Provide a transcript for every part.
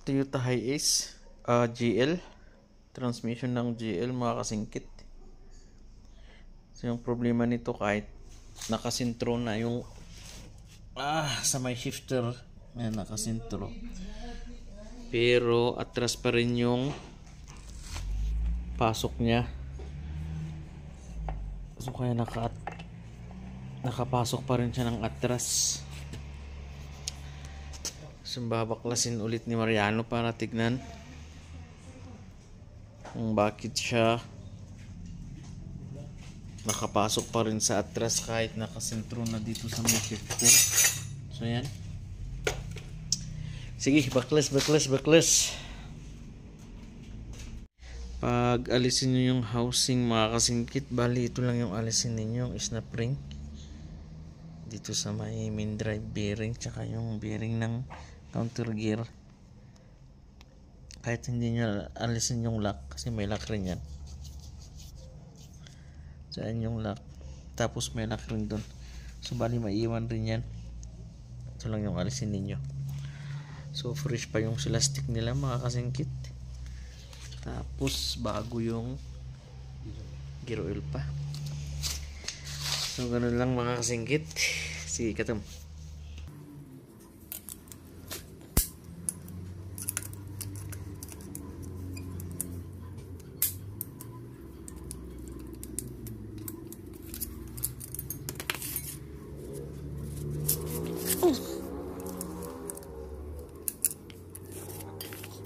Toyota Hiace GL, transmission ng GL mga kasingkit. So yung problema nito, kahit nakasintro na yung sa may shifter, ayan, nakasintro, pero atras pa rin yung pasok niya. So kaya nakapasok pa rin siya ng atras. So babaklasin ulit ni Mariano para tignan kung bakit siya nakapasok pa rin sa atras kahit nakasentro na dito sa may shifter. So yan, sige, baklas. Pag alisin nyo yung housing mga kasingkit, bali ito lang yung alisin ninyo, yung snap ring dito sa may main drive bearing, tsaka yung bearing ng counter gear. Kahit hindi nyo alisin yung lock, kasi may lock rin yan. Diyan yung lock, tapos may lock rin dun, so bali maiiwan rin yan. Ito lang yung alisin ninyo. So fresh pa yung silastik nila mga kasingkit, tapos bago yung gear oil pa. So ganun lang mga kasingkit. Sige, katam.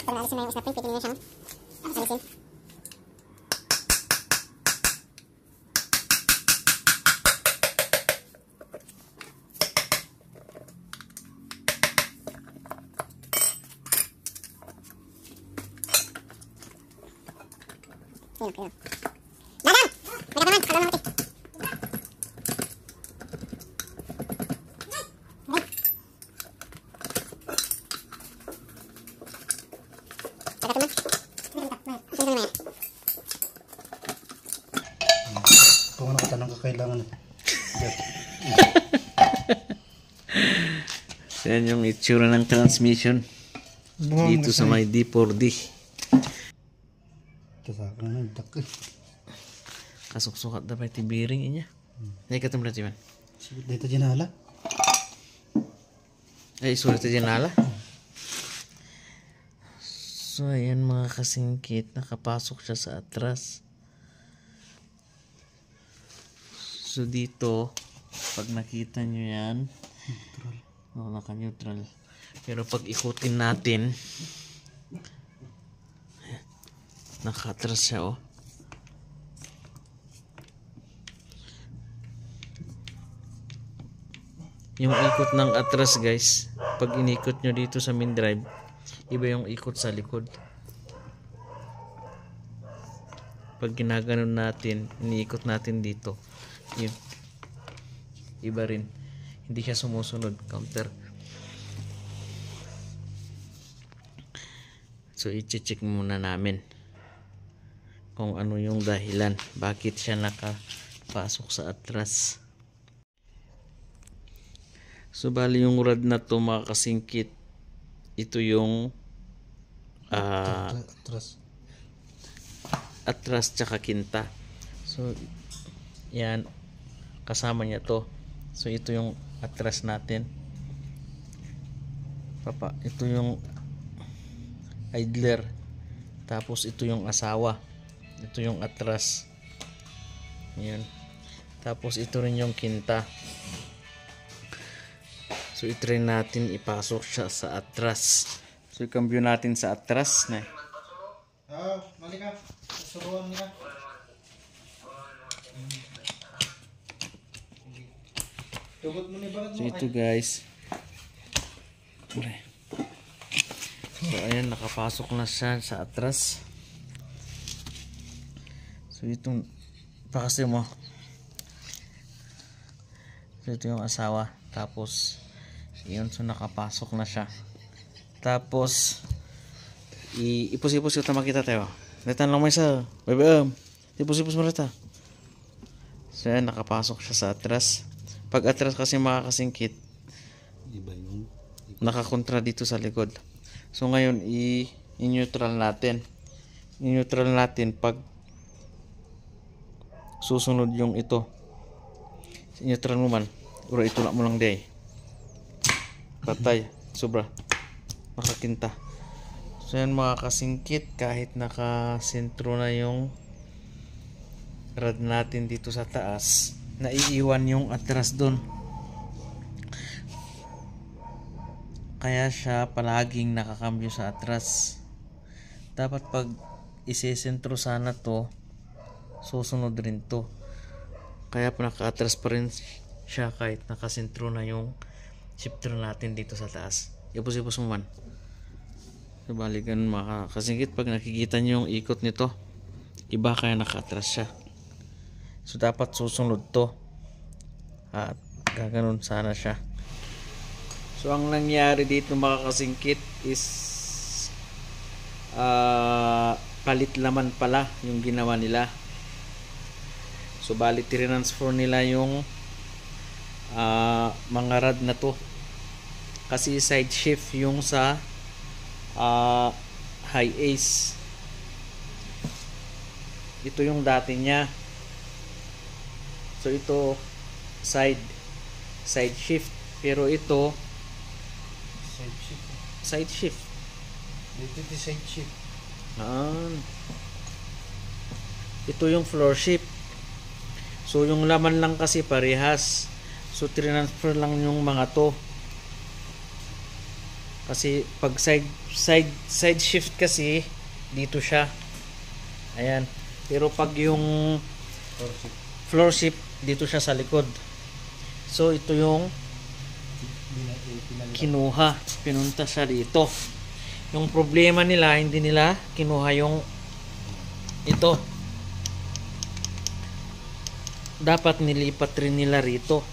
Pag naalisin na yung snap ring, pwede nyo siyang alisin. Ayun. Dadang! May kapaman! Kala lang natin. Kung ano katanong ka kailangan. So yan yung itsura ng transmission dito sa may D4D. Tasakan na, dak. Kasuksukat na pa iti bearing niya. Ay, katam na timan. Dito ginala. Ay, sulit na janala. So ayan mga kasingkit, nakapasok siya sa atras. So dito, pag nakita nyo yan, naka-neutral. Pero pag ikutin natin, naka-atras siya, oh. Yung ikot ng atras, guys, pag inikot nyo dito sa main drive, iba yung ikot sa likod. Pag ginaganon natin, iniikot natin dito, yun, iba rin, hindi siya sumusunod, counter. So i-check muna namin kung ano yung dahilan bakit siya nakapasok sa atras. So bali yung rod na to mga kasingkit, ito yung atras tsaka kinta. So yan, kasama niya to. So ito yung atras natin, ito yung idler, tapos ito yung asawa, ito yung atras, yun. Tapos ito rin yung kinta. So i-try natin ipasok siya sa atras. So i-cambio natin sa atras na. Mali ka. Suruan nila. So ito guys. So ayan, nakapasok na siya sa atras. So itong pakasi mo. So ito yung asawa. Tapos yun, so nakapasok na siya. Tapos ipus-ipus yung makita tayo. Netan lang may sa ipus-ipus mo rita. So yan, nakapasok siya sa atras. Pag atras kasi mga kasingkit, iba yung nakakontra dito sa likod. So ngayon i-neutral natin. I-neutral natin pag susunod yung ito. I-neutral mo man. Ura itulak mo lang day. Patay. Sobra. Makakinta. So yan mga kasingkit, kahit nakasentro na yung rod natin dito sa taas, naiiwan yung atras dun. Kaya siya palaging nakakambyo sa atras. Dapat pag isesentro sana to, susunod rin to. Kaya pa naka-atras pa rin siya kahit nakasentro na yung shifter natin dito sa taas. Ipos-ipos mo man. So balikan mga kasingkit, pag nakikita nyo yung ikot nito, iba kaya naka-atras siya. So dapat susunod to. At gaganon sana siya. So ang nangyari dito mga kasingkit is palit laman pala yung ginawa nila. So bali transfer nila yung mga rod na to. Kasi side shift yung sa high ace. Ito yung dati niya. So ito side shift, pero ito side shift. Dito side shift. Ito yung floor shift. So yung laman lang kasi parehas. So transfer lang yung mga to. Kasi pag side shift kasi dito siya. Ayan. Pero pag yung floor shift dito siya sa likod. So ito yung kinuha, pinunta siya dito. Yung problema nila, hindi nila kinuha yung ito. Dapat nilipat rin nila rito.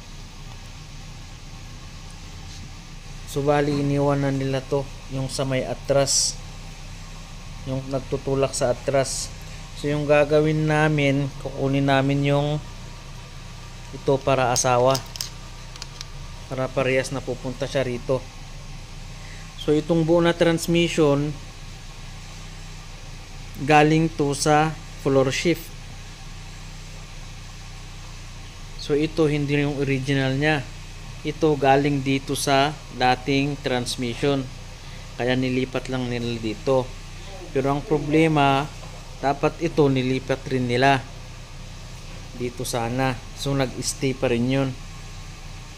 So bali iniwan na nila to, yung sa may atras, yung nagtutulak sa atras. So yung gagawin namin, kukunin namin yung ito para asawa, para parehas na pupunta siya rito. So itong buo na transmission galing to sa floor shift. So ito hindi yung original niya. Ito galing dito sa dating transmission. Kaya nilipat lang nila dito. Pero ang problema, dapat ito nilipat rin nila dito sana. So nag-stay pa rin yun.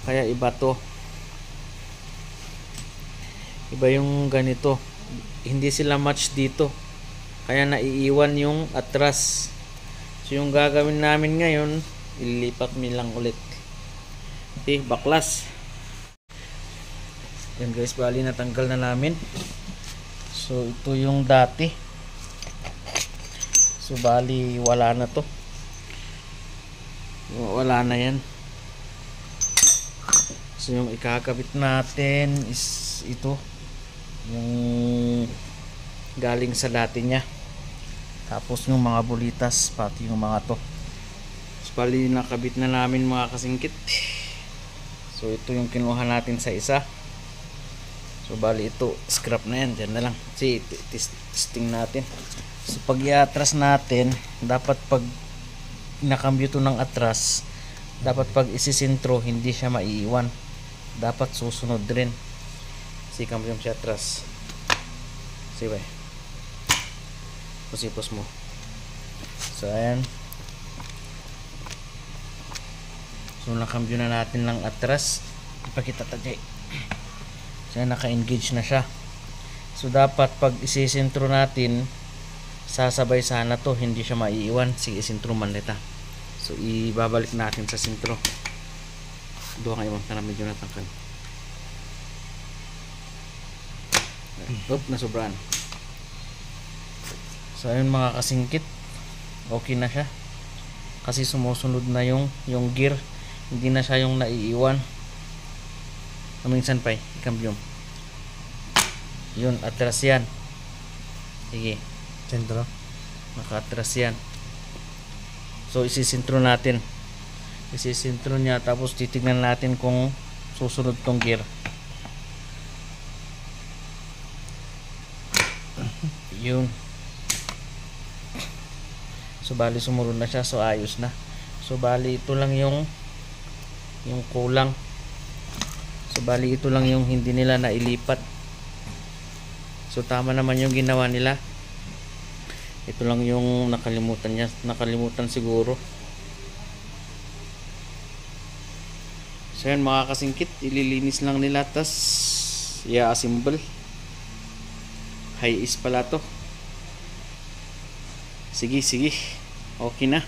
Kaya iba to. Iba yung ganito. Hindi sila match dito. Kaya naiiwan yung atras. So yung gagawin namin ngayon, ililipat nilang ulit. Okay, baklas. Yan guys, bali natanggal na namin. So ito yung dati. So bali wala na to. Wala na yan. So yung ikakabit natin is ito, yung galing sa dati niya. Tapos yung mga bulitas, pati yung mga to. So bali nakabit na namin mga kasingkit. So ito yung kinuha natin sa isa. So bali ito scrap na yan, dyan na lang. See, testing natin. So pag i-atras natin, dapat pag nakambyo to ng atras, dapat pag isisintro hindi siya maiiwan, dapat susunod rin. Si kambyo siya atras. See ba? Pusipos mo. So ayan. So nakambyo na natin ng atras. Ipakita tayo. So naka-engage na siya. So dapat pag isisintro natin, sasabay sana to, hindi siya maiiwan. Sige, sintro man nita. So ibabalik natin sa sintro. Doon nga ibang na medyo natangkan. Nasobraan. So ayun mga kasingkit, okay na siya. Kasi sumusunod na yung gear. Hindi na siya yung naiiwan. Minsan pa ikambyo. Yun, atras yan. Sige. Sentro. Naka-atras yan. So isisintro natin. Isisintro niya, tapos titignan natin kung susunod tong gear. Yun. So bali sumunod na siya, so ayos na. So bali ito lang yung kulang. So bali ito lang yung hindi nila nailipat. So tama naman yung ginawa nila. Ito lang yung nakalimutan niya, nakalimutan siguro. So yan mga kasingkit, ililinis lang nila, tas i-assemble. High is pala to. Sige, sige. Okay na.